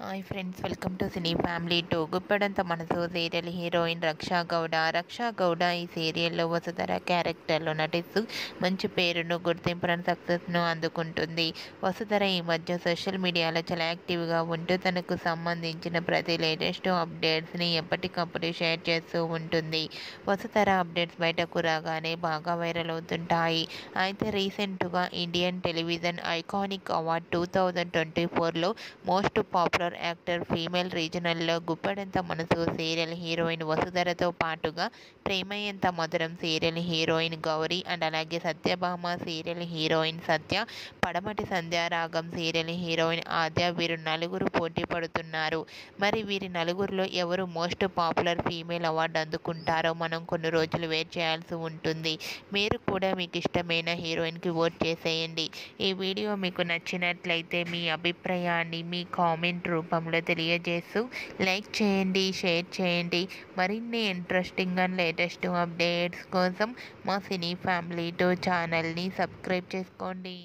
Hi friends, welcome to cine family two. Guppedantha Manasu serial heroine రక్షా గౌడ ఈ సీరియల్లో వసుధర క్యారెక్టర్లో నటిస్తూ మంచి పేరును, గుర్తింపును, సక్సెస్ను అందుకుంటుంది. వసుధర ఈ మధ్య సోషల్ మీడియాలో చాలా యాక్టివ్గా ఉంటూ తనకు సంబంధించిన ప్రతి లేటెస్ట్ అప్డేట్స్ని ఎప్పటికప్పుడు షేర్ చేస్తూ ఉంటుంది. వసుధర అప్డేట్స్ బయటకు రాగానే బాగా వైరల్ అవుతుంటాయి. అయితే రీసెంట్గా ఇండియన్ టెలివిజన్ ఐకానిక్ అవార్డ్ 2024లో మోస్ట్ పాపులర్ యాక్టర్ ఫీమేల్ రీజనల్లో గుప్పెడంత మనసు సీరియల్ హీరోయిన్ వసుధరతో పాటుగా ప్రేమ ఎంత మధురం సీరియల్ హీరోయిన్ గౌరీ అండ్ అలాగే సత్యభామ సీరియల్ హీరోయిన్ సత్య, పడమటి సంధ్యారాగం సీరియల్ హీరోయిన్ ఆద్య, వీరు నలుగురు పోటీ పడుతున్నారు. మరి వీరి నలుగురిలో ఎవరు మోస్ట్ పాపులర్ ఫీమేల్ అవార్డు అందుకుంటారో మనం కొన్ని రోజులు వెయిట్ చేయాల్సి ఉంటుంది. మీరు కూడా మీకు ఇష్టమైన హీరోయిన్కి ఓట్ చేసేయండి. ఈ వీడియో మీకు నచ్చినట్లయితే మీ అభిప్రాయాన్ని మీ కామెంట్ రూపంలో తెలియజేస్తూ లైక్ చేయండి, షేర్ చేయండి. మరిన్ని ఇంట్రెస్టింగ్ అండ్ లేటెస్ట్ అప్డేట్స్ కోసం మా సినీ ఫ్యామిలీ టూ ఛానల్ని సబ్స్క్రైబ్ చేసుకోండి.